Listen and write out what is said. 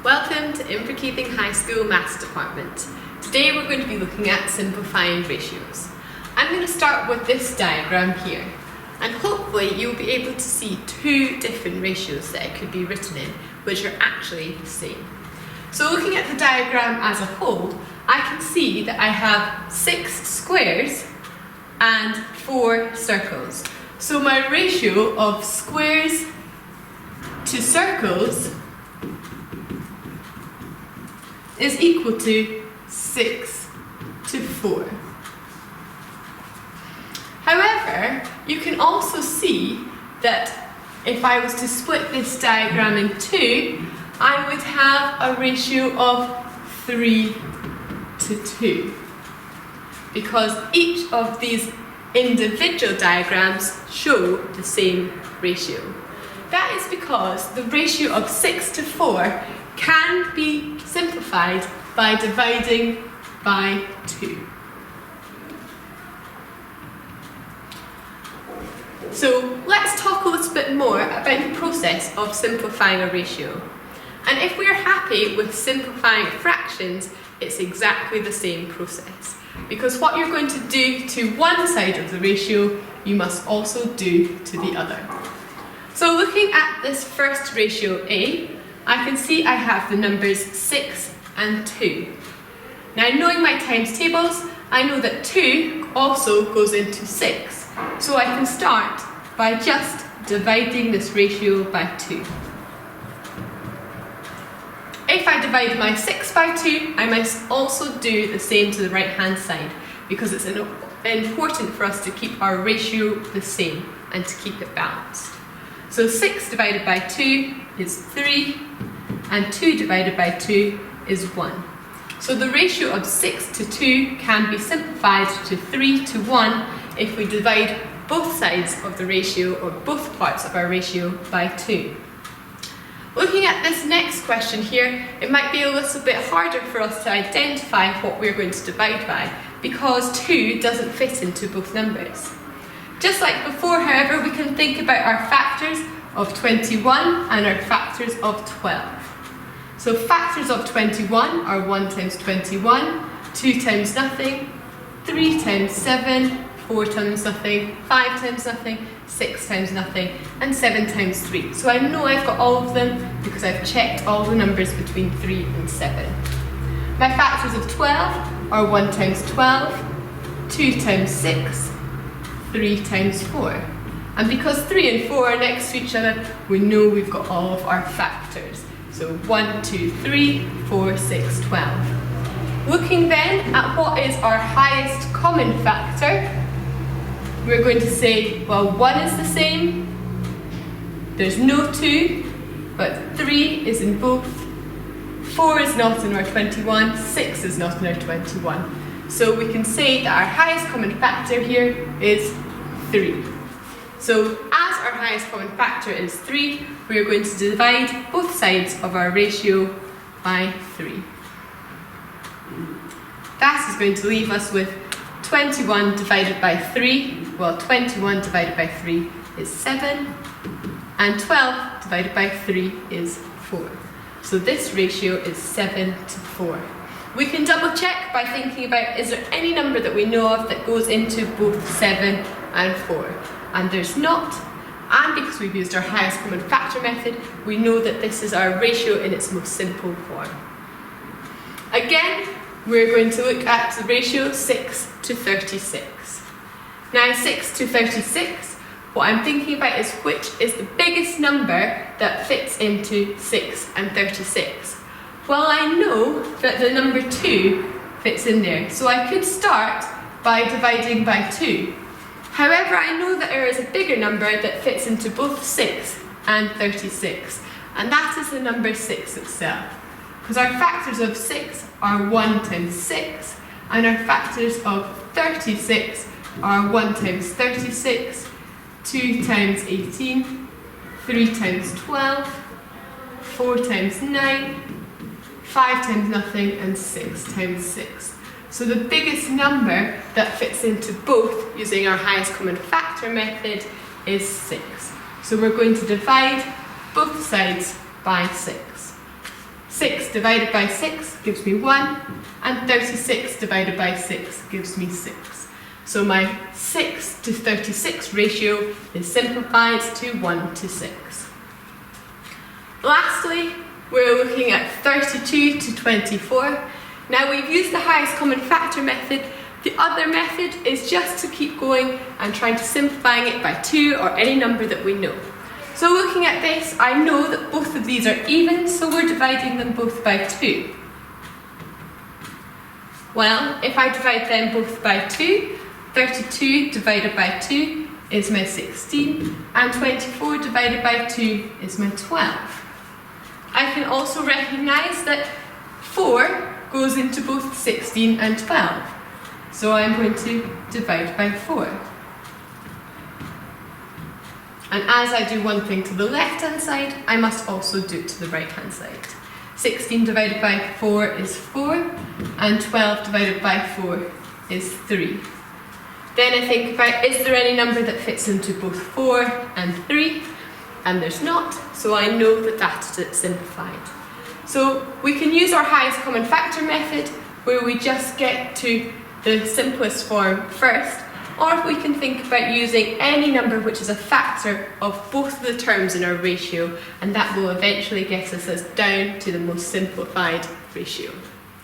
Welcome to Inverkeithing High School Maths Department. Today we're going to be looking at simplifying ratios. I'm going to start with this diagram here, and hopefully you'll be able to see two different ratios that it could be written in, which are actually the same. So looking at the diagram as a whole, I can see that I have 6 squares and 4 circles. So my ratio of squares to circles is equal to 6 to 4. However, you can also see that if I was to split this diagram in two, I would have a ratio of 3 to 2. Because each of these individual diagrams show the same ratio. That is because the ratio of 6 to 4 can be simplified by dividing by 2. So let's talk a little bit more about the process of simplifying a ratio. And if we're happy with simplifying fractions, it's exactly the same process. Because what you're going to do to one side of the ratio, you must also do to the other. So looking at this first ratio A, I can see I have the numbers 6 and 2. Now knowing my times tables, I know that 2 also goes into 6. So I can start by just dividing this ratio by 2. If I divide my 6 by 2, I must also do the same to the right hand side, because it's important for us to keep our ratio the same and to keep it balanced. So 6 divided by 2 is 3, and 2 divided by 2 is 1. So the ratio of 6 to 2 can be simplified to 3 to 1 if we divide both sides of the ratio, or both parts of our ratio, by 2. Looking at this next question here, it might be a little bit harder for us to identify what we're going to divide by, because 2 doesn't fit into both numbers. Just like before, however, we can think about our factors of 21 and our factors of 12. So factors of 21 are 1 times 21, 2 times nothing, 3 times 7, 4 times nothing, 5 times nothing, 6 times nothing, and 7 times 3. So I know I've got all of them because I've checked all the numbers between 3 and 7. My factors of 12 are 1 times 12, 2 times 6, 3 times 4. And because 3 and 4 are next to each other, we know we've got all of our factors. So 1, 2, 3, 4, 6, 12. Looking then at what is our highest common factor, we're going to say, well, 1 is the same, there's no 2, but 3 is in both, 4 is not in our 21, 6 is not in our 21. So we can say that our highest common factor here is 3. So as our highest common factor is 3, we are going to divide both sides of our ratio by 3. That is going to leave us with 21 divided by 3. Well, 21 divided by 3 is 7, and 12 divided by 3 is 4. So this ratio is 7 to 4. We can double check by thinking about, is there any number that we know of that goes into both 7 and 4? And there's not, and because we've used our highest common factor method, we know that this is our ratio in its most simple form. Again, we're going to look at the ratio 6 to 36. Now 6 to 36, what I'm thinking about is which is the biggest number that fits into 6 and 36. Well, I know that the number 2 fits in there, so I could start by dividing by 2. However, I know that there is a bigger number that fits into both 6 and 36, and that is the number 6 itself. Because our factors of 6 are 1 times 6, and our factors of 36 are 1 times 36, 2 times 18, 3 times 12, 4 times 9, 5 times nothing, and 6 times 6. So the biggest number that fits into both using our highest common factor method is 6. So we're going to divide both sides by 6. 6 divided by 6 gives me 1, and 36 divided by 6 gives me 6. So my 6 to 36 ratio is simplified to 1 to 6. Lastly, we're looking at 32 to 24. Now we've used the highest common factor method. The other method is just to keep going and trying to simplifying it by 2 or any number that we know. So looking at this, I know that both of these are even, so we're dividing them both by 2. Well, if I divide them both by 2, 32 divided by 2 is my 16, and 24 divided by 2 is my 12. I can also recognise that 4 goes into both 16 and 12. So I'm going to divide by 4. And as I do one thing to the left hand side, I must also do it to the right hand side. 16 divided by 4 is 4, and 12 divided by 4 is 3. Then I think about, is there any number that fits into both 4 and 3? And there's not, so I know that that is simplified. So we can use our highest common factor method, where we just get to the simplest form first, or we can think about using any number which is a factor of both of the terms in our ratio, and that will eventually get us down to the most simplified ratio.